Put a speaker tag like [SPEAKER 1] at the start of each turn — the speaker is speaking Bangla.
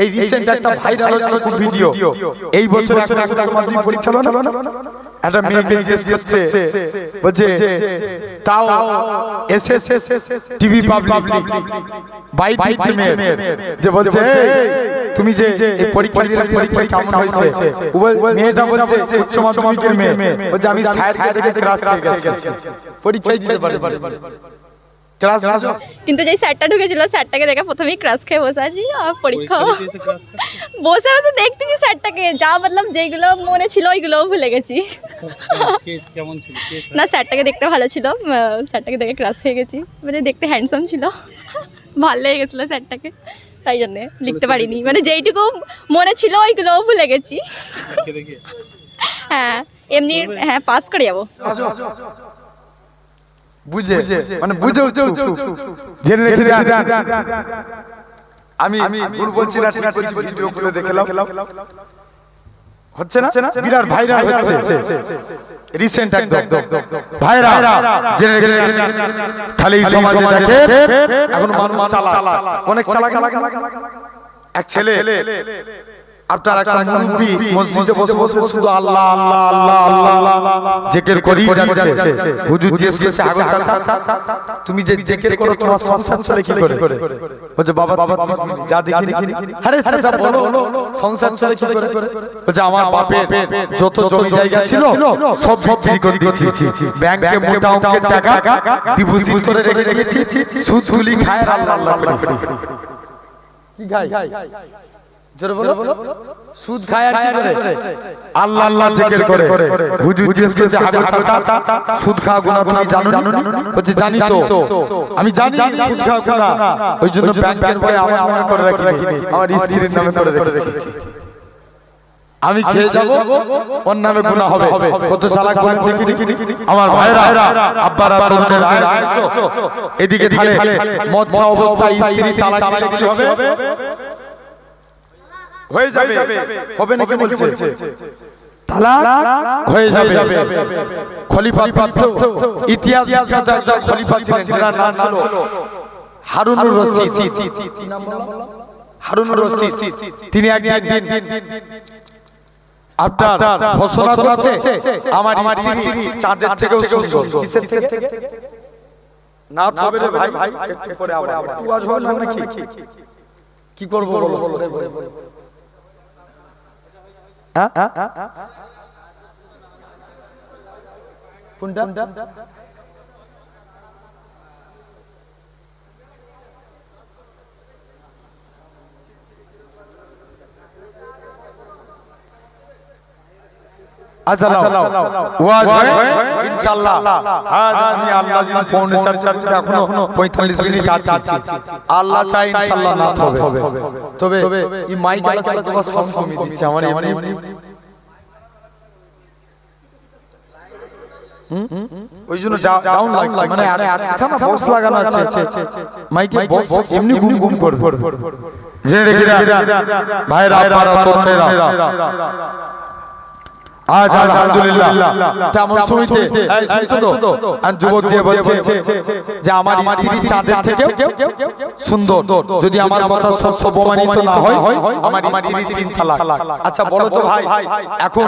[SPEAKER 1] এই রিসেন্ট একটা ভাইরাল হচ্ছে খুব ভিডিও। এই বছর একটা মাধ্যমিক পরীক্ষা হলো না, একটা মেয়েকে জিজ্ঞেস করছে, বলছে তাও এসএস টিভি পাবলিক বাইট দিচ্ছে মেয়ের, যে বলছে তুমি যে এই পরীক্ষা দিলে পরীক্ষা কেমন হয়েছে? মেয়েটা বলছে উচ্চ মাধ্যমিকের মেয়ে, বলছে আমি স্যারকে দেখে ক্লাস খেয়ে গেছি, পরীক্ষাই দিতে পারি।
[SPEAKER 2] কিন্তু যেই স্যারটা ঢুকেছিল স্যারটাকে দেখে প্রথমেই ক্রাশ খেয়ে বসে আছি। আর পরীক্ষা বসে বসে দেখতেছি স্যারটাকে, যা বললাম যেইগুলো মনে ছিল ওইগুলোও ভুলে গেছি। না স্যারটাকে দেখতে ভালো ছিল, স্যারটাকে দেখে ক্রাশ খেয়ে গেছি, মানে দেখতে হ্যান্ডসাম ছিল, ভালো লেগে গেছিলো স্যারটাকে, তাই জন্যে লিখতে পারিনি, মানে যেইটুকু মনে ছিল ওইগুলোও ভুলে গেছি। হ্যাঁ এমনি হ্যাঁ পাস করে যাবো।
[SPEAKER 1] বুঝে মানে বুঝে জেনে রেখে আমি ভুল বলছি না, ঠিক বলছি, ভিডিও খুলে দেখলাম হচ্ছে না, বিরাট ভাইরাল হচ্ছে রিসেন্ট একদম ভাইরাল, জেনে রেখে খালি সমাজে দেখে এখন মানুষ চালাক, অনেক চালাক। এক ছেলে আপনার একটা মুরব্বি মসজিদে বসে বসে শুধু আল্লাহ আল্লাহ আল্লাহ আল্লাহ জিকির করি যাচ্ছে। হুজুর জিজ্ঞেস করছে, আগো চাচা তুমি যে জিকির করো তোমার সংসার চলে কি করে? বলছে বাবা যা দেখি, আরে চাচা বলো সংসার চলে কি করে? বলছে আমার বাপের যত জমি জায়গা ছিল সব বিক্রি করে দিয়েছি, ব্যাংকে মোটা অঙ্কের টাকা ডিপোজিট করে রেখেছি, সুদ তুলি খায় আর আল্লাহ আল্লাহ করি। কি খায়? জোরে বলো। সুদ খায় আর কি করে? আল্লাহ আল্লাহ জিকির করে। হুজুর জিজ্ঞেস করছে, আগো চাচা সুদ খাওয়া গুনাহ তুমি জানো না? বলছে জানি তো, আমি জানি সুদ খাওয়া গুনাহ, ওই জন্য ব্যাংকের বই আমার নামে করে রাখিনি, আমার স্ত্রীর নামে করে রেখেছি। আমি খেয়ে যাব, ওর নামে গুনাহ হবে। কত চালাক দেখি আমার ভাইরা, আব্বারা তোমরা আইছো এদিকে থালে মদ খাওয়া অবস্থায় স্ত্রী তালাক দিলে কি হবে? হয়ে যাবে, হবে নাকি বলছে? তালাক হয়ে যাবে। খলিফা ইতিহাস খলিফা ছিলেন, যার নাম ছিল হারুনুর রশিদ। হারুনুর রশিদ তিনি একদিন আপনার ঘোষণা করেছে, আমার স্ত্রী চাঁদের থেকেও সুন্দর। কিসের থেকে? না তবে রে ভাই, একটু পরে আবার একটু আজ হবে না নাকি? কি করব বলো? কোনটা? আচ্ছা ওয়াজ ইনশাআল্লাহ। আজ আমি আল্লাহ জিন ফাউন্ডেশন চার্চে এখনো 45 মিনিট আছি, আল্লাহ চাই ইনশাআল্লাহ না হবে। তবে এই মাইক চালা তোমার সাউন্ড কমিয়ে দিচ্ছে আমার এমনি, ওই জন্য ডাউন লাগছে, মানে আজখানা বক্স লাগানো আছে মাইকে, বক্স এমনি গুম করবে। জেনে রেখে ভাইরা আপনারা তরুণেরা, আজ আলহামদুলিল্লাহ তেমন সুইতে শুনছো তো, আর যুবক যে বলছে যে আমার স্ত্রী চাঁদের থেকেও সুন্দর, যদি আমার কথা সত্য প্রমাণিত না হয় আমার স্ত্রী 3 তালাক। আচ্ছা বলো তো ভাই, এখন